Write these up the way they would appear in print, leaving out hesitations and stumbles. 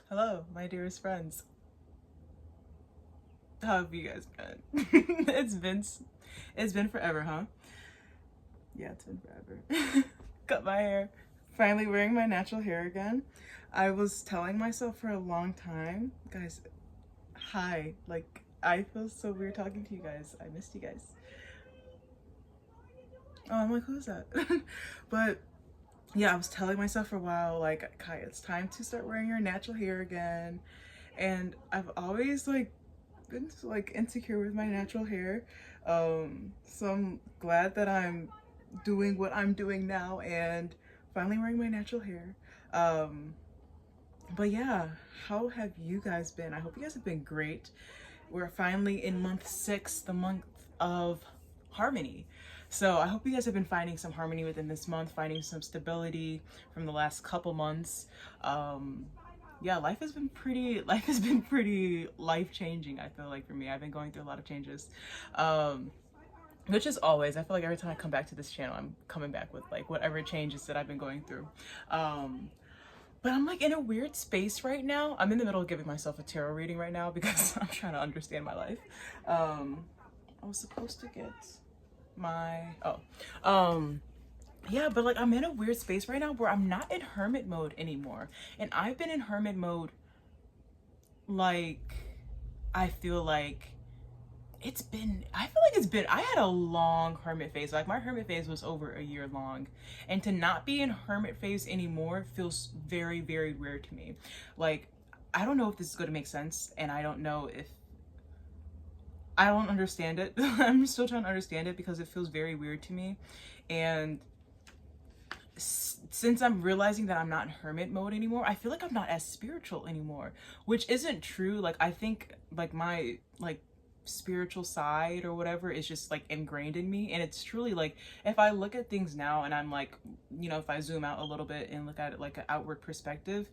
Hello, my dearest friends. How have you guys been? It's been forever, huh? Yeah, it's been forever. Cut my hair. Finally wearing my natural hair again. I was telling myself for a long time, guys, hi. Like, I feel so weird talking to you guys. I missed you guys. Oh, I'm like, who's that? But yeah, I was telling myself for a while, like, Kai, it's time to start wearing your natural hair again. And I've always been like insecure with my natural hair. So I'm glad that I'm doing what I'm doing now and finally wearing my natural hair. Um, but yeah, how have you guys been? I hope you guys have been great. We're finally in month 6, the month of harmony. So I hope you guys have been finding some harmony within this month, finding some stability from the last couple months. Um, yeah, life has been pretty life changing. I feel like for me, I've been going through a lot of changes. Um, which is always, I feel like every time I come back to this channel, I'm coming back with like whatever changes that I've been going through. Um, but I'm like in a weird space right now. I'm in the middle of giving myself a tarot reading right now because I'm trying to understand my life. I was supposed to get my, yeah, but like I'm in a weird space right now where I'm not in hermit mode anymore. And I've been in hermit mode, like, I feel like I had a long hermit phase. Like, my hermit phase was over a year long. And to not be in hermit phase anymore feels very, very weird to me. Like, I don't know if this is going to make sense. And I don't know if I don't understand it. I'm still trying to understand it because it feels very weird to me. And since I'm realizing that I'm not in hermit mode anymore, I feel like I'm not as spiritual anymore, which isn't true. Like, I think like my spiritual side or whatever is just like ingrained in me, and it's truly like if I look at things now and I'm like, if I zoom out a little bit and look at it like an outward perspective,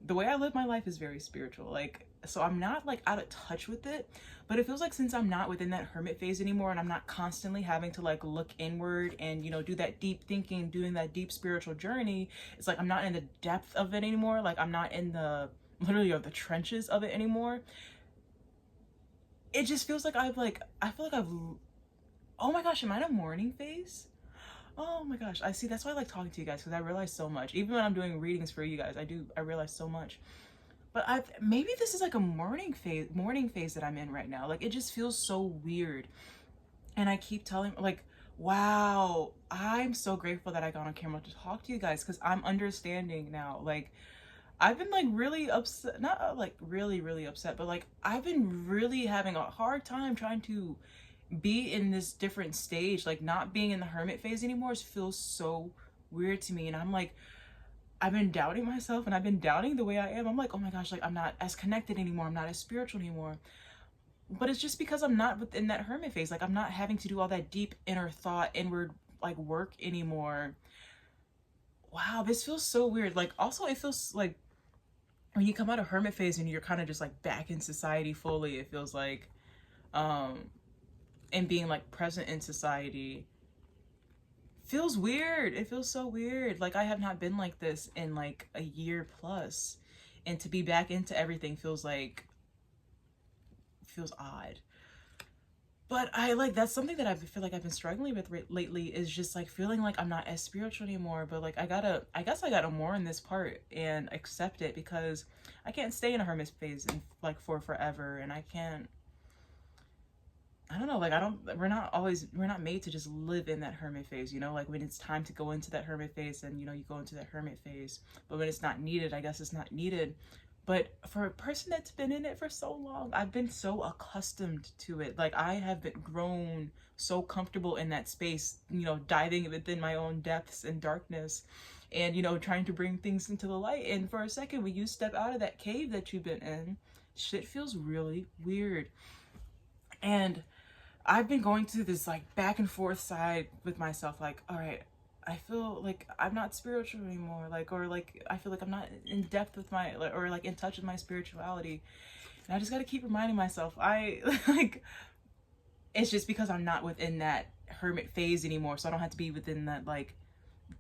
the way I live my life is very spiritual. Like, so I'm not like out of touch with it, but it feels like since I'm not within that hermit phase anymore and I'm not constantly having to like look inward and do that deep thinking, doing that deep spiritual journey, it's like I'm not in the depth of it anymore. Like, I'm not in the literally of the trenches of it anymore. It just feels like I feel like I've, oh my gosh, am I in a mourning phase? Oh my gosh, I see. That's why I like talking to you guys, because I realize so much. Even when I'm doing readings for you guys, I realize so much. But maybe this is like a mourning phase that I'm in right now. Like, it just feels so weird. And I keep telling, like, wow, I'm so grateful that I got on camera to talk to you guys, because I'm understanding now. Like, I've been like really upset, not like really, really upset, but like I've been really having a hard time trying to be in this different stage. Like, not being in the hermit phase anymore feels so weird to me. And I'm like, I've been doubting myself and I've been doubting the way I am. I'm like, oh my gosh, like I'm not as connected anymore. I'm not as spiritual anymore. But it's just because I'm not within that hermit phase. Like, I'm not having to do all that deep inner thought, inward like work anymore. Wow, this feels so weird. Like, also, it feels like when you come out of hermit phase and you're kind of just like back in society fully, it feels like, and being like present in society feels weird. It feels so weird. Like, I have not been like this in like a year plus, and to be back into everything feels odd. But I like, that's something that I feel like I've been struggling with lately, is just like feeling like I'm not as spiritual anymore. But like, I guess I gotta mourn this part and accept it, because I can't stay in a hermit phase and like for forever. And I don't know, like, we're not made to just live in that hermit phase, like when it's time to go into that hermit phase, then, you go into that hermit phase. But when it's not needed, I guess it's not needed. But for a person that's been in it for so long, I've been so accustomed to it. Like, I have been grown so comfortable in that space, diving within my own depths and darkness, and, trying to bring things into the light. And for a second, when you step out of that cave that you've been in, shit feels really weird. And I've been going through this like back and forth side with myself, like, all right, I feel like I'm not spiritual anymore, like, or like I feel like I'm not in depth with my, or like in touch with my spirituality. And I just got to keep reminding myself, I like, it's just because I'm not within that hermit phase anymore, so I don't have to be within that like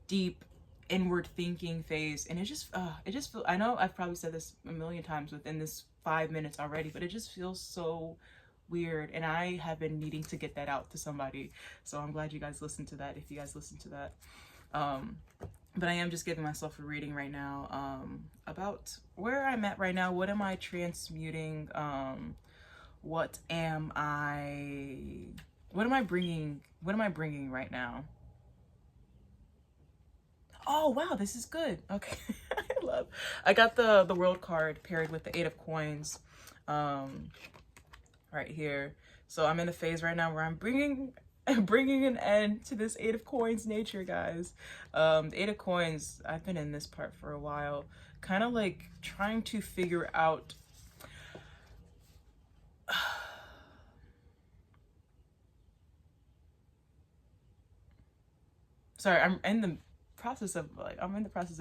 deep inward thinking phase, and it just feel, I know I've probably said this a million times within this 5 minutes already, but it just feels so weird, and I have been needing to get that out to somebody. So I'm glad you guys listened to that, if you guys listen to that. But I am just giving myself a reading right now, about where I'm at right now. What am I transmuting? What am I bringing right now? Oh wow, this is good. Okay. I got the world card paired with the 8 of coins right here. So I'm in a phase right now where I'm bringing an end to this 8 of coins nature, guys. The 8 of coins, I've been in this part for a while, kind of like trying to figure out sorry, I'm in the process of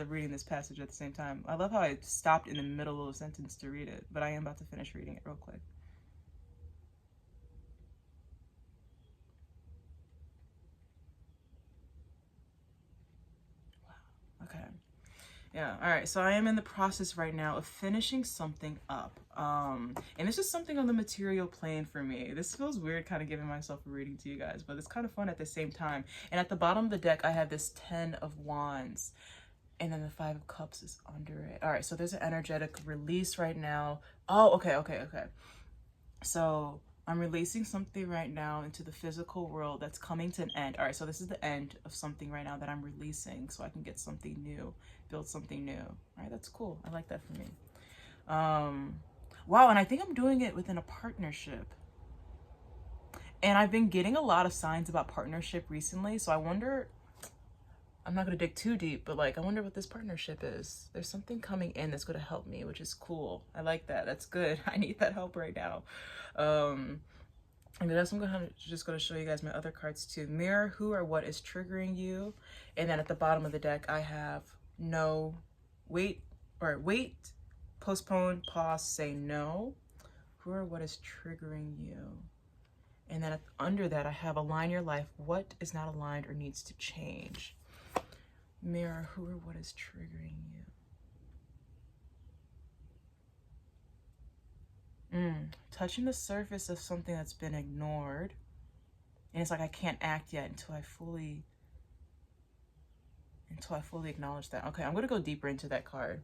reading this passage at the same time. I love how I stopped in the middle of a sentence to read it, but I am about to finish reading it real quick. Wow. Okay. Yeah, all right, so I am in the process right now of finishing something up. And this is something on the material plane for me. This feels weird kind of giving myself a reading to you guys, but it's kind of fun at the same time. And at the bottom of the deck, I have this 10 of Wands, and then the 5 of Cups is under it. All right, so there's an energetic release right now. Oh, okay. So I'm releasing something right now into the physical world that's coming to an end. All right, so this is the end of something right now that I'm releasing so I can get something new, build something new. All right, that's cool. I like that for me. Wow, and I think I'm doing it within a partnership. And I've been getting a lot of signs about partnership recently, so I wonder, I'm not going to dig too deep, but like, I wonder what this partnership is. There's something coming in that's going to help me, which is cool. I like that. That's good. I need that help right now. And that's, I'm just going to show you guys my other cards too. Mirror who or what is triggering you. And then at the bottom of the deck, I have no, wait, postpone, pause, say no. Who or what is triggering you. And then under that, I have align your life. What is not aligned or needs to change? Mirror who or what is triggering you. Touching the surface of something that's been ignored. And it's like I can't act yet until I fully acknowledge that. Okay, I'm going to go deeper into that card.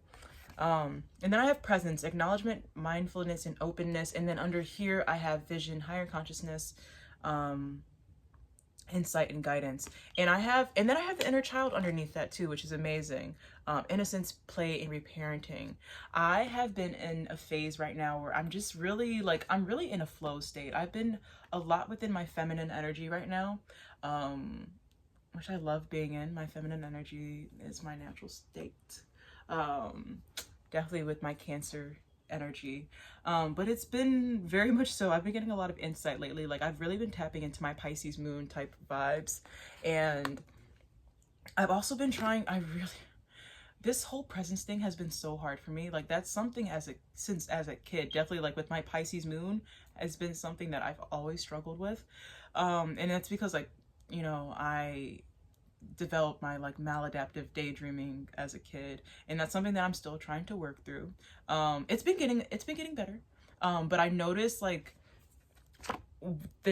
And then I have presence, acknowledgement, mindfulness, and openness. And then under here, I have vision, higher consciousness, insight, and guidance. And then I have the inner child underneath that too, which is amazing. Innocence, play, and reparenting. I have been in a phase right now where I'm just really I'm really in a flow state. I've been a lot within my feminine energy right now, which I love being in. My feminine energy is my natural state. Definitely with my Cancer energy, but it's been very much so. I've been getting a lot of insight lately. Like I've really been tapping into my Pisces moon type vibes, and I've also been trying, this whole presence thing has been so hard for me. Like that's something since as a kid, definitely like with my Pisces moon has been something that I've always struggled with. And that's because I developed my maladaptive daydreaming as a kid, and that's something that I'm still trying to work through. It's been getting better. But I noticed the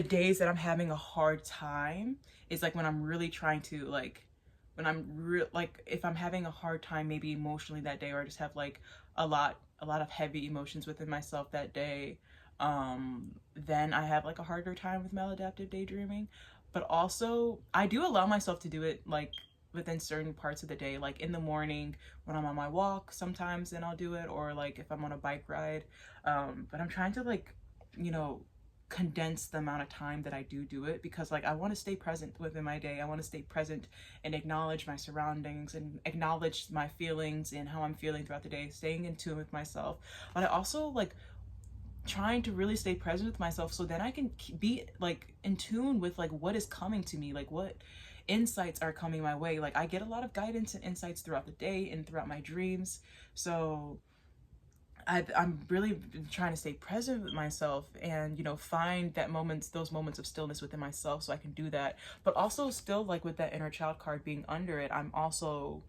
days that I'm having a hard time is when I'm really trying to if I'm having a hard time maybe emotionally that day, or I just have a lot of heavy emotions within myself that day, then I have a harder time with maladaptive daydreaming. But also I do allow myself to do it within certain parts of the day, in the morning when I'm on my walk sometimes, then I'll do it, or if I'm on a bike ride. But I'm trying to condense the amount of time that I do it, because I want to stay present within my day. I want to stay present and acknowledge my surroundings and acknowledge my feelings and how I'm feeling throughout the day, staying in tune with myself. But I also trying to really stay present with myself, so then I can be in tune with what is coming to me, what insights are coming my way. I get a lot of guidance and insights throughout the day and throughout my dreams. So I'm really trying to stay present with myself and find those moments of stillness within myself, so I can do that. But also still with that inner child card being under it, I'm also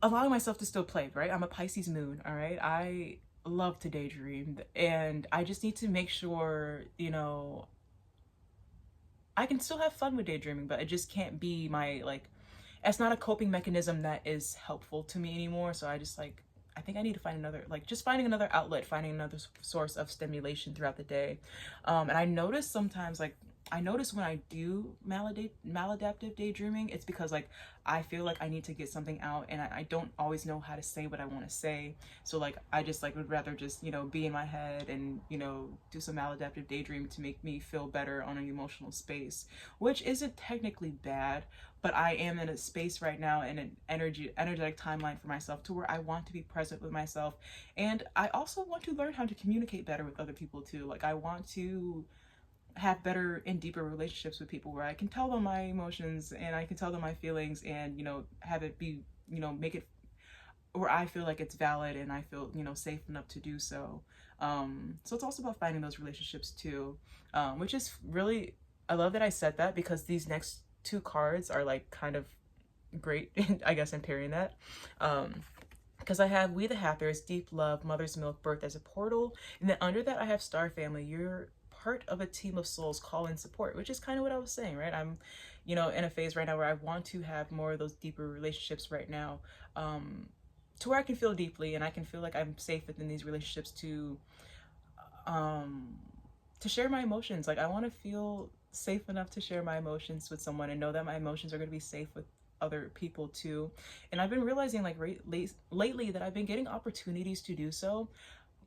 allowing myself to still play, right? I'm a Pisces moon, all right? I love to daydream, and I just need to make sure, you know, I can still have fun with daydreaming, but it just can't be my like, it's not a coping mechanism that is helpful to me anymore. So I just like, I think I need to find another, like just finding another outlet, finding another source of stimulation throughout the day. And I notice sometimes like, I notice when I do maladaptive daydreaming, it's because like I feel like I need to get something out, and I don't always know how to say what I want to say. So like I just like would rather just, you know, be in my head and, you know, do some maladaptive daydreaming to make me feel better on an emotional space, which isn't technically bad, but I am in a space right now in an energetic timeline for myself to where I want to be present with myself, and I also want to learn how to communicate better with other people too. Like I want to have better and deeper relationships with people where I can tell them my emotions and I can tell them my feelings, and, you know, have it be, you know, make it where I feel like it's valid and I feel, you know, safe enough to do so. So it's also about finding those relationships too, which is really, I love that I said that because these next two cards are like kind of great, I guess, in pairing that. Because I have We the Hathors, Deep Love, Mother's Milk, Birth as a Portal. And then under that, I have Star Family. You're part of a team of souls, call and support, which is kind of what I was saying, right? I'm, you know, in a phase right now where I want to have more of those deeper relationships right now, to where I can feel deeply and I can feel like I'm safe within these relationships to share my emotions. Like I want to feel safe enough to share my emotions with someone and know that my emotions are going to be safe with other people too. And I've been realizing like lately that I've been getting opportunities to do so,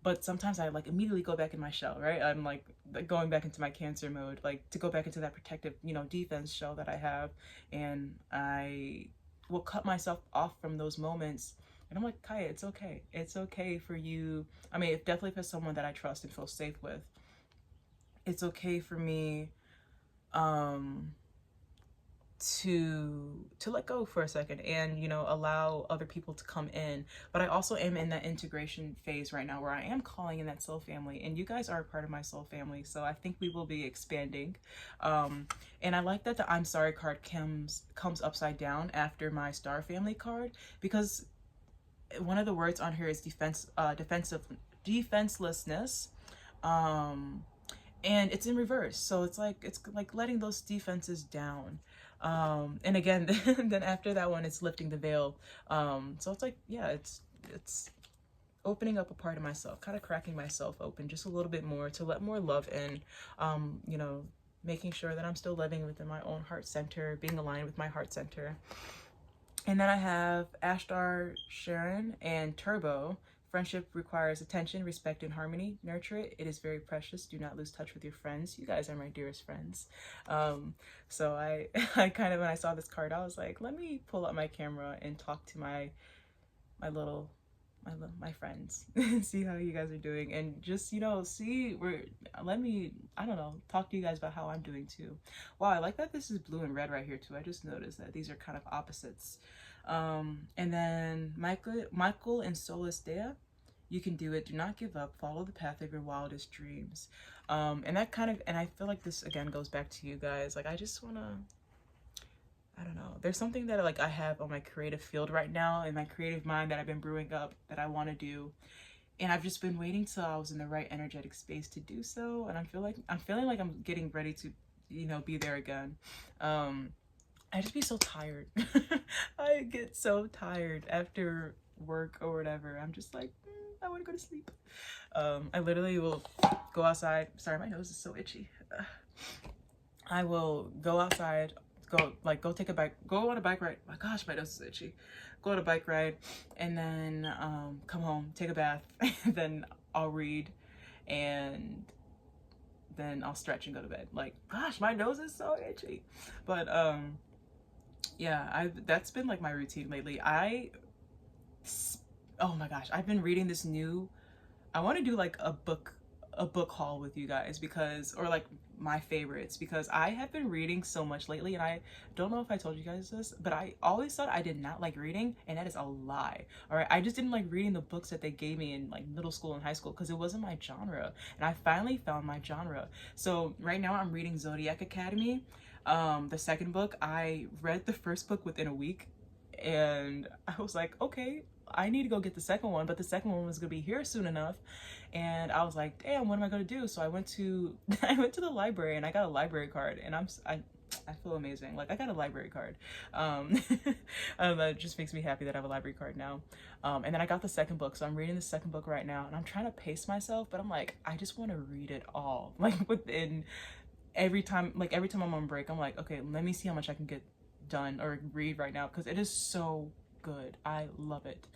but sometimes I like immediately go back in my shell, right? I'm like going back into my Cancer mode, like to go back into that protective, you know, defense shell that I have, and I will cut myself off from those moments. And I'm like, Kaya, it's okay. It's okay for you. I mean, definitely if it's someone that I trust and feel safe with, it's okay for me to let go for a second and, you know, allow other people to come in. But I also am in that integration phase right now where I am calling in that soul family, and you guys are a part of my soul family, so I think we will be expanding. And I like that the I'm sorry card comes upside down after my Star Family card, because one of the words on here is defenselessness, and it's in reverse, so it's like letting those defenses down. And again, then after that one, it's lifting the veil. So it's like, yeah, it's opening up a part of myself, kind of cracking myself open just a little bit more to let more love in. You know, making sure that I'm still living within my own heart center, being aligned with my heart center. And then I have Ashtar, Sharon, and Turbo. Friendship requires attention, respect, and harmony. Nurture it. It is very precious. Do not lose touch with your friends. You guys are my dearest friends. So I kind of, when I saw this card, I was like, let me pull up my camera and talk to my friends, see how you guys are doing, and just, you know, let me, I don't know, talk to you guys about how I'm doing too. Wow, I like that this is blue and red right here too. I just noticed that these are kind of opposites. And then Michael and Solus Dea, you can do it. Do not give up. Follow the path of your wildest dreams. And that kind of, and I feel like this again goes back to you guys. Like I just want to, I don't know. There's something that like I have on my creative field right now in my creative mind that I've been brewing up that I want to do. And I've just been waiting till I was in the right energetic space to do so. And I'm feeling like I'm getting ready to, you know, be there again. I just be so tired. I get so tired after work or whatever. I'm just like, I want to go to sleep. I literally will go outside. Sorry, my nose is so itchy. I will go outside, go take a bike, go on a bike ride. My gosh, my nose is itchy. Go on a bike ride, and then come home, take a bath, and then I'll read, and then I'll stretch and go to bed. Like, gosh, my nose is so itchy. But yeah, that's been like my routine lately. Oh my gosh, I've been reading this new, I want to do like a book haul with you guys, because, or like my favorites, because I have been reading so much lately, and I don't know if I told you guys this, but I always thought I did not like reading, and that is a lie. All right, I just didn't like reading the books that they gave me in like middle school and high school because it wasn't my genre, and I finally found my genre. So right now I'm reading Zodiac Academy. The second book, I read the first book within a week, And I was like, okay, I need to go get the second one, but the second one was gonna be here soon enough. And I was like, damn, what am I gonna do? So I went to I went to the library and I got a library card, and I feel amazing. Like, I got a library card. It just makes me happy that I have a library card now. And then I got the second book, so I'm reading the second book right now, and I'm trying to pace myself, but I'm like, I just want to read it all. Like, within every time, I'm on break, I'm like, okay, let me see how much I can get done or read right now, because it is so good. I love it.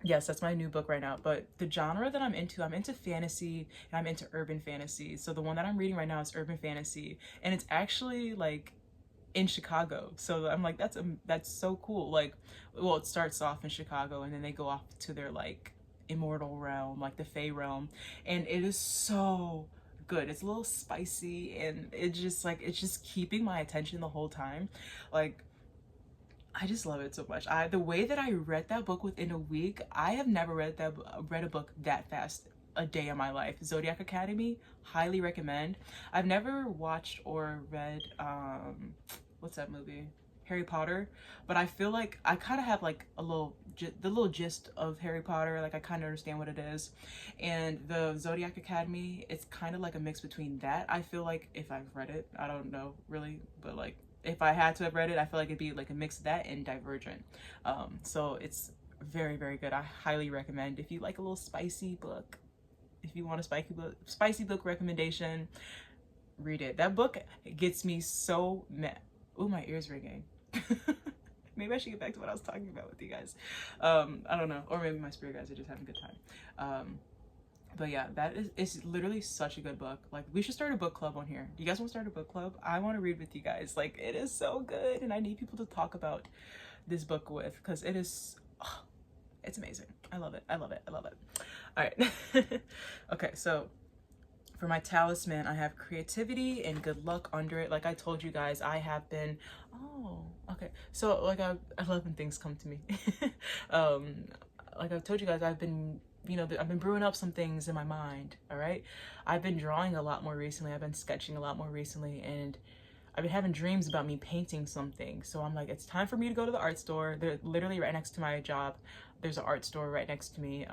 Yes, that's my new book right now. But the genre that I'm into fantasy, and I'm into urban fantasy. So the one that I'm reading right now is urban fantasy, and it's actually like in Chicago. So I'm like, that's so cool. Like, well, it starts off in Chicago, and then they go off to their like immortal realm, like the Fae realm, and it is so good. It's a little spicy, and it's just keeping my attention the whole time. Like, I just love it so much. The way that I read that book within a week, I have never read a book that fast a day in my life. Zodiac Academy, highly recommend. I've never watched or read what's that movie? Harry Potter, but I feel like I kind of have like the little gist of Harry Potter. Like, I kind of understand what it is, and the Zodiac Academy, it's kind of like a mix between that. I feel like, if I've read it, I don't know really, but like, if I had to have read it, I feel like it'd be like a mix of that and Divergent. So it's very, very good. I highly recommend, if you like a little spicy book, if you want a spicy book recommendation, read it. That book gets me so mad. Oh, my ear's ringing. Maybe I should get back to what I was talking about with you guys. I don't know. Or maybe my spirit guys are just having a good time. But yeah, it's literally such a good book. Like, we should start a book club on here. Do you guys want to start a book club? I want to read with you guys. Like, it is so good, and I need people to talk about this book with, because it is, oh, it's amazing. I love it. I love it. I love it. All right. Okay, so for my talisman, I have creativity and good luck under it. Like I told you guys, I have been, oh, okay. So like, I love when things come to me. Like I've told you guys, I've been, I've been brewing up some things in my mind. All right. I've been drawing a lot more recently. I've been sketching a lot more recently, and I've been having dreams about me painting something. So I'm like, it's time for me to go to the art store. They're literally right next to my job. There's an art store right next to me,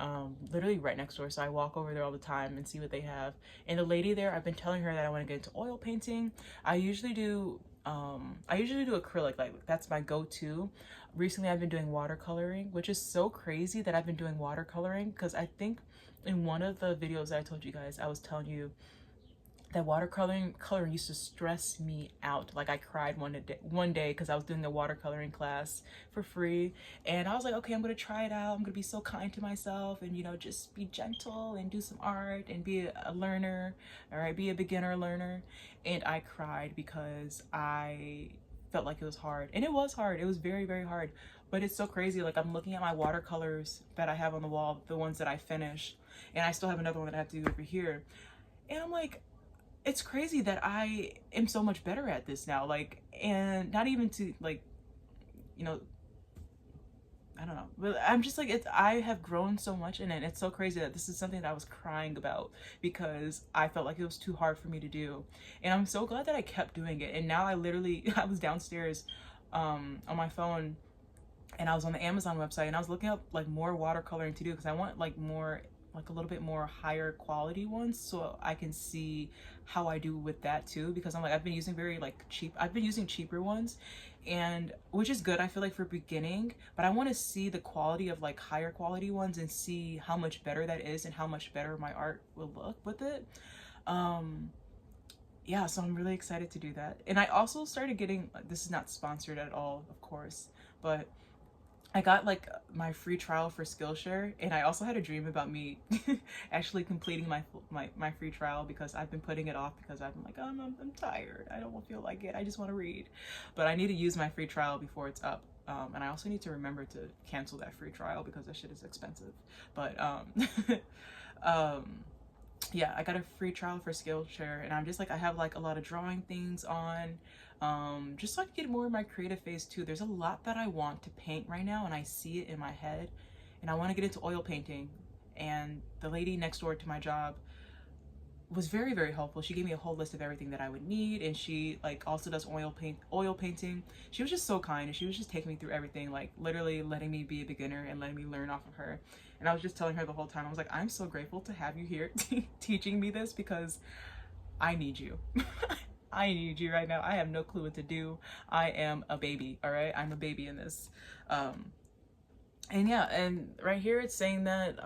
literally right next door. So I walk over there all the time and see what they have. And the lady there, I've been telling her that I want to get into oil painting. I usually do acrylic, like that's my go-to. Recently I've been doing watercoloring, which is so crazy that I've been doing watercoloring, because I think in one of the videos that I told you guys, I was telling you that watercoloring used to stress me out. Like, I cried one day because I was doing the watercoloring class for free, and I was like, okay, I'm gonna try it out. I'm gonna be so kind to myself, and just be gentle and do some art and be a learner. All right, be a beginner learner. And I cried because I felt like it was hard, and it was hard. It was very, very hard. But it's so crazy. Like, I'm looking at my watercolors that I have on the wall, the ones that I finished, and I still have another one that I have to do over here, and I'm like, it's crazy that I am so much better at this now. Like, and not even to like, I don't know, but I'm just like, I have grown so much in it. It's so crazy that this is something that I was crying about because I felt like it was too hard for me to do. And I'm so glad that I kept doing it. And now I was downstairs on my phone, and I was on the Amazon website, and I was looking up like more watercoloring to do, because I want like a little bit more higher quality ones, so I can see how I do with that too, because I've been using I've been using cheaper ones, and which is good, I feel like, for beginning, but I want to see the quality of like higher quality ones and see how much better that is and how much better my art will look with it. Yeah, so I'm really excited to do that. And I also started getting, this is not sponsored at all, of course, but I got like my free trial for Skillshare, and I also had a dream about me actually completing my free trial, because I've been putting it off because I've been like, oh, I'm tired. I don't feel like it. I just want to read. But I need to use my free trial before it's up. And I also need to remember to cancel that free trial because that shit is expensive. But yeah, I got a free trial for Skillshare, and I'm just like, I have like a lot of drawing things on, just so I can get more in my creative phase too. There's a lot that I want to paint right now, and I see it in my head, and I want to get into oil painting. And the lady next door to my job, was very, very helpful. She gave me a whole list of everything that I would need, and she like also does oil painting. She was just so kind, and she was just taking me through everything, like literally letting me be a beginner and letting me learn off of her. And I was just telling her the whole time, I was like, I'm so grateful to have you here teaching me this, because I need you. I need you right now. I have no clue what to do. I am a baby, all right? I'm a baby in this. And yeah, and right here it's saying that,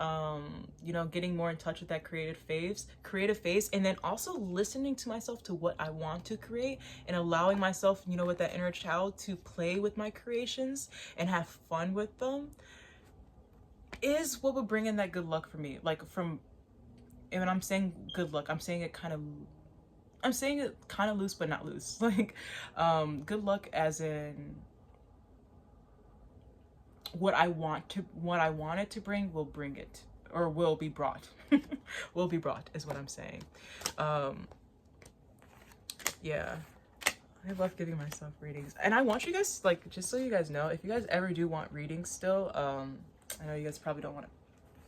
you know, getting more in touch with that creative phase, and then also listening to myself, to what I want to create, and allowing myself, you know, with that inner child, to play with my creations and have fun with them, is what would bring in that good luck for me. Like, from, and when I'm saying good luck, I'm saying it kind of loose, but not loose. Like, good luck as in, what I want it to bring will bring it, or will be brought. Will be brought is what I'm saying. Yeah, I love giving myself readings, and I want you guys, like, just so you guys know, if you guys ever do want readings still, I know you guys probably don't want to.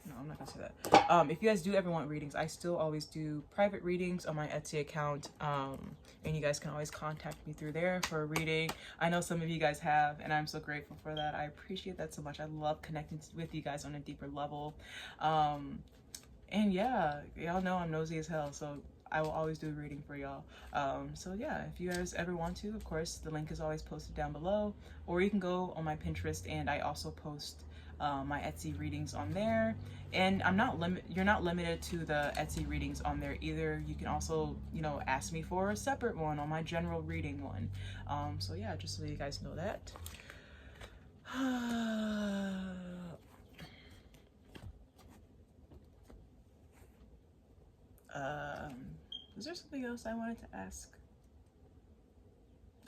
No, I'm not gonna say that. If you guys do ever want readings, I still always do private readings on my Etsy account. And you guys can always contact me through there for a reading. I know some of you guys have, and I'm so grateful for that. I appreciate that so much. I love connecting with you guys on a deeper level. And yeah, y'all know I'm nosy as hell, so I will always do a reading for y'all. So yeah, if you guys ever want to, of course, the link is always posted down below, or you can go on my Pinterest, and I also post my Etsy readings on there. And you're not limited to the Etsy readings on there either. You can also, you know, ask me for a separate one on my general reading one. So yeah, just so you guys know that. Is there something else I wanted to ask?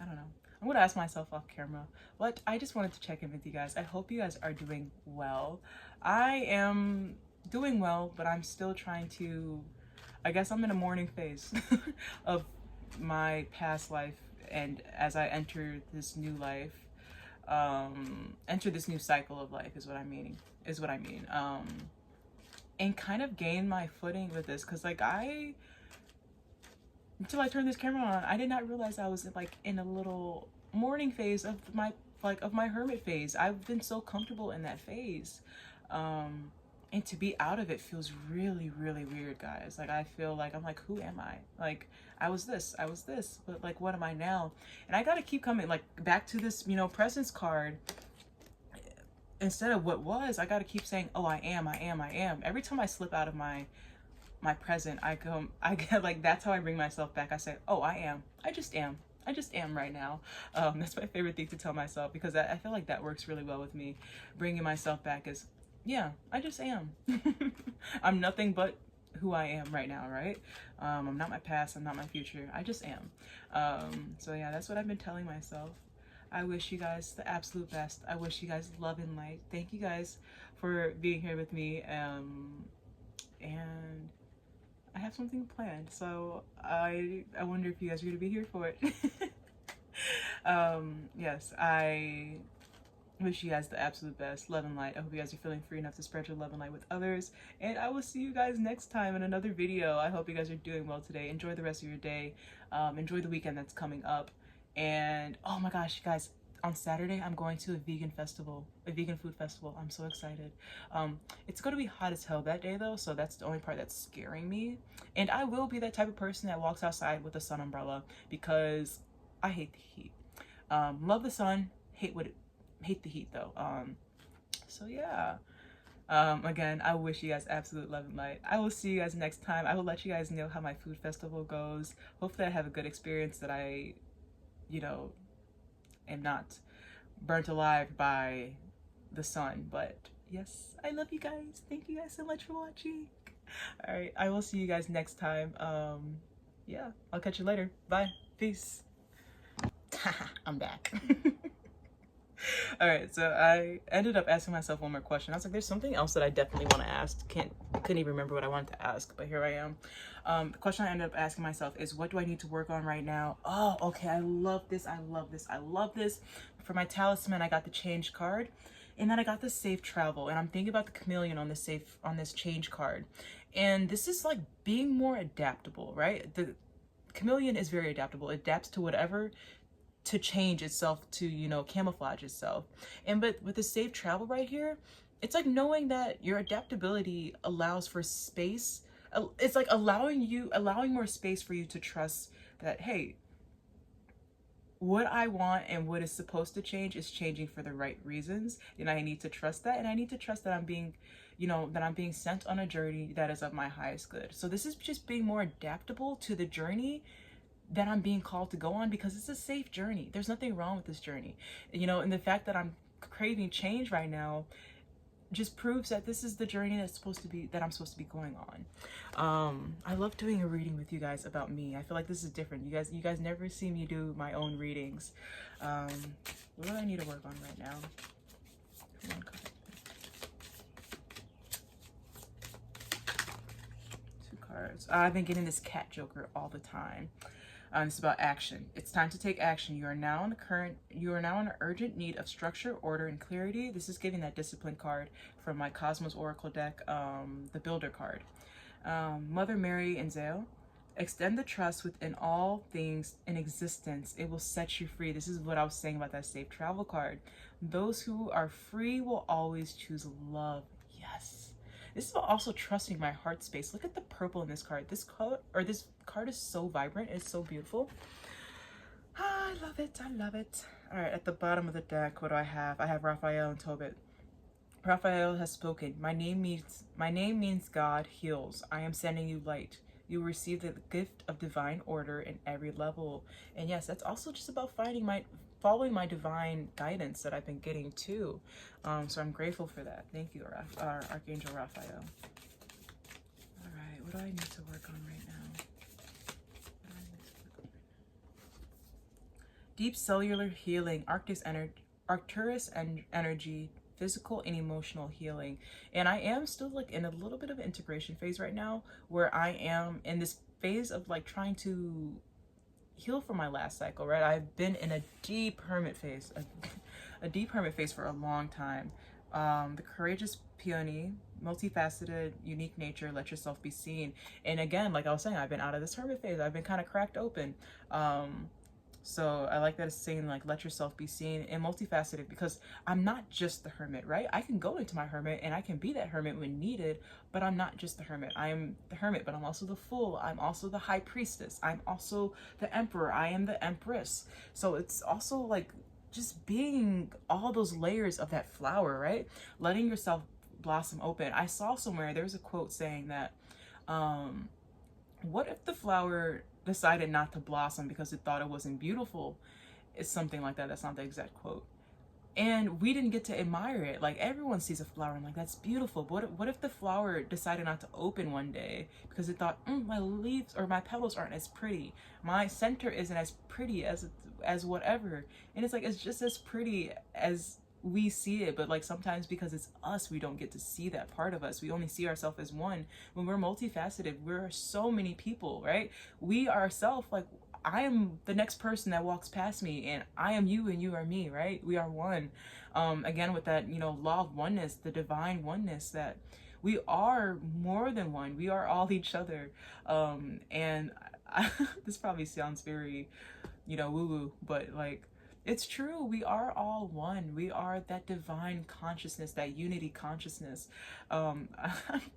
I don't know. I'm gonna ask myself off camera. But I just wanted to check in with you guys. I hope you guys are doing well. I am doing well, but I'm still trying to, I guess I'm in a mourning phase of my past life, and as I enter this new life, enter this new cycle of life is what I mean. And kind of gain my footing with this, because like until I turned this camera on, I did not realize I was like in a little mourning phase of my hermit phase. I've been so comfortable in that phase, and to be out of it feels really, really weird, guys. Like, I feel like I'm like, who am I? Like, I was this, but like, what am I now? And I gotta keep coming like back to this, you know, presence card. Instead of what was, I gotta keep saying, oh, I am. Every time I slip out of my present, I get like, that's how I bring myself back. I say, oh, I just am right now. That's my favorite thing to tell myself, because I feel like that works really well with me. Bringing myself back is, yeah, I just am. I'm nothing but who I am right now, right? I'm not my past, I'm not my future, I just am. So yeah, that's what I've been telling myself. I wish you guys the absolute best. I wish you guys love and light. Thank you guys for being here with me. And I have something planned, so I wonder if you guys are gonna be here for it. Yes, I wish you guys the absolute best. Love and light. I hope you guys are feeling free enough to spread your love and light with others. And I will see you guys next time in another video. I hope you guys are doing well today. Enjoy the rest of your day. Enjoy the weekend that's coming up. And oh my gosh, guys, on Saturday I'm going to a vegan food festival. I'm so excited. It's gonna be hot as hell that day though, so that's the only part that's scaring me. And I will be that type of person that walks outside with a sun umbrella, because I hate the heat. Love the sun, hate the heat though. So yeah. Again, I wish you guys absolute love and light. I will see you guys next time. I will let you guys know how my food festival goes. Hopefully I have a good experience, that I, you know, am not burnt alive by the sun. But yes, I love you guys. Thank you guys so much for watching. All right, I will see you guys next time. Yeah, I'll catch you later. Bye. Peace. I'm back. All right, so I ended up asking myself one more question. I was like, there's something else that I definitely want to ask. Couldn't even remember what I wanted to ask, but here I am. The question I ended up asking myself is, what do I need to work on right now? Oh, okay, I love this. For my talisman, I got the change card, and then I got the safe travel, and I'm thinking about the chameleon on this change card. And this is like being more adaptable, right? The chameleon is very adaptable. It adapts to whatever to change itself, to, you know, camouflage itself. And but with the safe travel right here, it's like knowing that your adaptability allows for space. It's like allowing more space for you to trust that, hey, what I want and what is supposed to change is changing for the right reasons. And I need to trust that. And I need to trust that I'm being, you know, that I'm being sent on a journey that is of my highest good. So this is just being more adaptable to the journey that I'm being called to go on, because it's a safe journey. There's nothing wrong with this journey, you know, and the fact that I'm craving change right now just proves that this is the journey I'm supposed to be going on. I love doing a reading with you guys about me. I feel like this is different. You guys never see me do my own readings. What do I need to work on right now? One card. Two cards. I've been getting this cat joker all the time. It's about action. It's time to take action. You are now in urgent need of structure, order, and clarity. This is giving that discipline card from my Cosmos Oracle deck, the Builder card. Mother Mary and Zale. Extend the trust within all things in existence. It will set you free. This is what I was saying about that safe travel card. Those who are free will always choose love. Yes. This is also trusting my heart space. Look at the purple in this card. This card is so vibrant. It's so beautiful. I love it. I love it. All right, at the bottom of the deck, what do I have? I have Raphael and Tobit. Raphael has spoken. My name means God heals. I am sending you light. You will receive the gift of divine order in every level. And yes, that's also just about following my divine guidance that I've been getting too. So I'm grateful for that. Thank you, Archangel Raphael. All right, what do I need to work on right now? Deep cellular healing, Arcturus energy, physical and emotional healing. And I am still like in a little bit of an integration phase right now, where I am in this phase of like trying to heal from my last cycle, right? I've been in a deep hermit phase, a deep hermit phase for a long time. The courageous peony, multifaceted, unique nature, let yourself be seen. And again, like I was saying, I've been out of this hermit phase. I've been kind of cracked open. So I like that it's saying like, let yourself be seen, and multifaceted, because I'm not just the hermit, right? I can go into my hermit and I can be that hermit when needed, but I'm not just the hermit. I am the hermit, but I'm also the fool. I'm also the high priestess. I'm also the emperor. I am the empress. So it's also like just being all those layers of that flower, right? Letting yourself blossom open. I saw somewhere, there's a quote saying that, what if the flower decided not to blossom because it thought it wasn't beautiful? It's something like that. That's not the exact quote. And we didn't get to admire it. Like, everyone sees a flower and like, that's beautiful. But what if the flower decided not to open one day because it thought, my leaves or my petals aren't as pretty. My center isn't as pretty as whatever. And it's like, it's just as pretty as we see it, but like sometimes because it's us, we don't get to see that part of us. We only see ourselves as one. When we're multifaceted, we're so many people, right? We ourselves, like, I am the next person that walks past me, and I am you and you are me, right? We are one. Again, with that, law of oneness, the divine oneness, that we are more than one. We are all each other. And this probably sounds very, woo-woo, but like, it's true. We are all one. We are that divine consciousness, that unity consciousness. I'm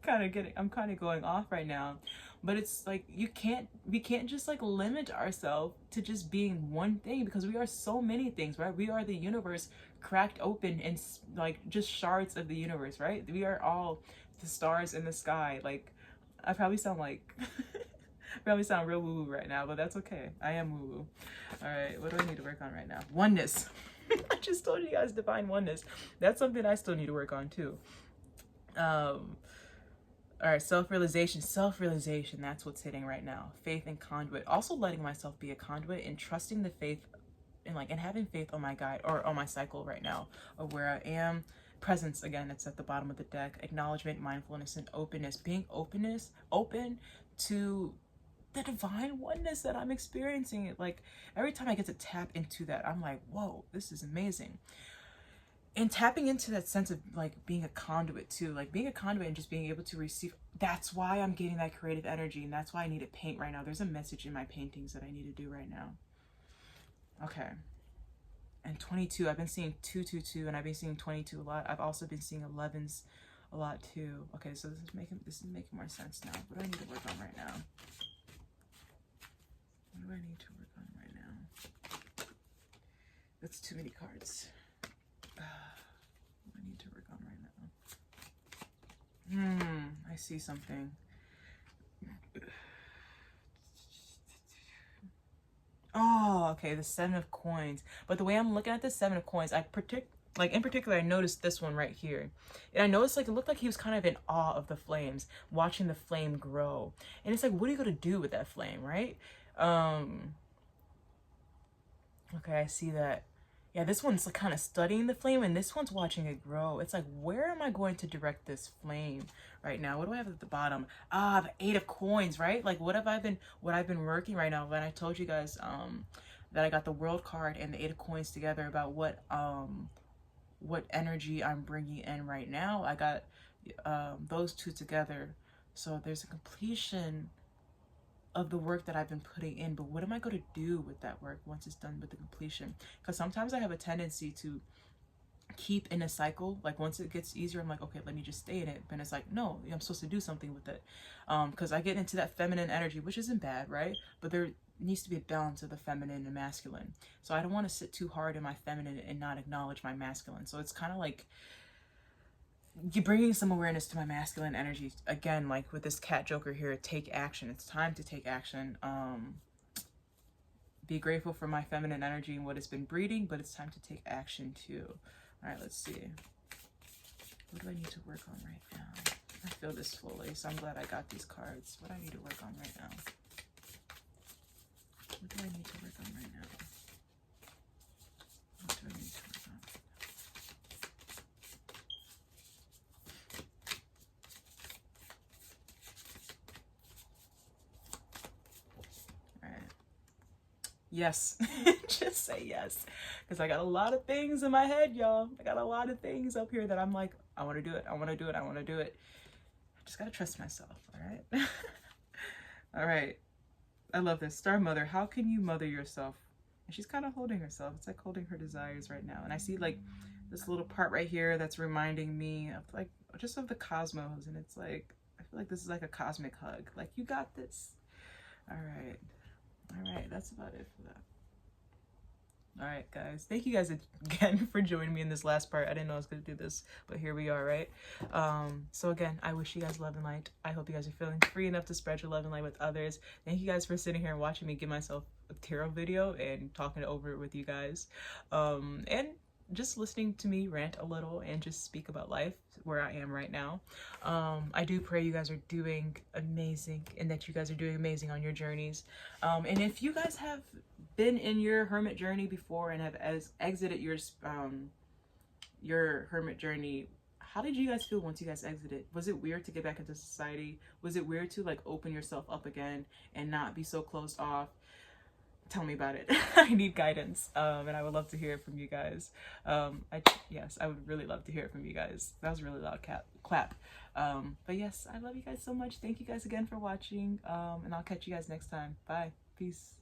kind of going off right now, but it's like, we can't just like limit ourselves to just being one thing, because we are so many things, right? We are the universe cracked open and like just shards of the universe, right? We are all the stars in the sky. Like, I probably sound like probably sound real woo-woo right now, but that's okay. I am woo-woo. All right, what do I need to work on right now? Oneness. I just told you guys, divine oneness. That's something I still need to work on too. All right, self-realization. Self-realization, that's what's hitting right now. Faith and conduit. Also letting myself be a conduit and trusting the faith and having faith on my guide, or on my cycle right now, of where I am. Presence, again, it's at the bottom of the deck. Acknowledgement, mindfulness, and openness. Being open to the divine oneness that I'm experiencing. Like, every time I get to tap into that, I'm like, whoa, this is amazing. and tapping into that sense of like being a conduit too, like being a conduit and just being able to receive. That's why I'm getting that creative energy, and that's why I need to paint right now. There's a message in my paintings that I need to do right now. Okay. And 22, I've been seeing 222, and I've been seeing 22 a lot. I've also been seeing 11s a lot too. Okay, so this is making more sense now. What do I need to work on right now? What do I need to work on right now? That's too many cards. What do I need to work on right now? I see something. Oh, okay, the 7 of coins. But the way I'm looking at the 7 of coins, in particular, I noticed this one right here. And I noticed like it looked like he was kind of in awe of the flames, watching the flame grow. And it's like, what are you gonna do with that flame, right? Okay, I see that. Yeah, this one's like kind of studying the flame, and this one's watching it grow. It's like, where am I going to direct this flame right now? What do I have at the bottom? Ah, the 8 of coins, right? Like, what I've been working right now. When I told you guys that I got the World card and the 8 of coins together about what energy I'm bringing in right now, I got those two together. So there's a completion of the work that I've been putting in, but what am I going to do with that work once it's done with the completion? Because sometimes I have a tendency to keep in a cycle. Like once it gets easier, I'm like, okay, let me just stay in it. But it's like, no, I'm supposed to do something with it. Because I get into that feminine energy, which isn't bad, right? But there needs to be a balance of the feminine and masculine. So I don't want to sit too hard in my feminine and not acknowledge my masculine. So it's kind of like you're bringing some awareness to my masculine energy again, like with this cat joker here. Take action. It's time to take action. Be grateful for my feminine energy and what it's been breeding, but it's time to take action too. All right, let's see. What do I need to work on right now? I feel this fully, so I'm glad I got these cards. What do I need to work on right now? What do I need to work on right now? What do I need to work on? Yes. Just say yes, because I got a lot of things in my head, y'all. I got a lot of things up here that I'm like, I want to do it, I want to do it, I want to do it. I just gotta trust myself. All right. All right, I love this. Star Mother, how can you mother yourself? And she's kind of holding herself. It's like holding her desires right now. And I see like this little part right here that's reminding me of like just of the cosmos, and it's like I feel like this is like a cosmic hug, like you got this. All right, that's about it for that. All right, guys, thank you guys again for joining me in this last part. I didn't know I was gonna do this, but here we are, right? So again, I wish you guys love and light. I hope you guys are feeling free enough to spread your love and light with others. Thank you guys for sitting here and watching me give myself a tarot video and talking over it with you guys, and just listening to me rant a little and just speak about life where I am right now. I do pray you guys are doing amazing and that you guys are doing amazing on your journeys. And if you guys have been in your hermit journey before and have exited your hermit journey, how did you guys feel once you guys exited? Was it weird to get back into society? Was it weird to like open yourself up again and not be so closed off? Tell me about it. I need guidance, and I would love to hear it from you guys. Yes, I would really love to hear it from you guys. That was a really loud clap. But yes, I love you guys so much. Thank you guys again for watching, and I'll catch you guys next time. Bye. Peace.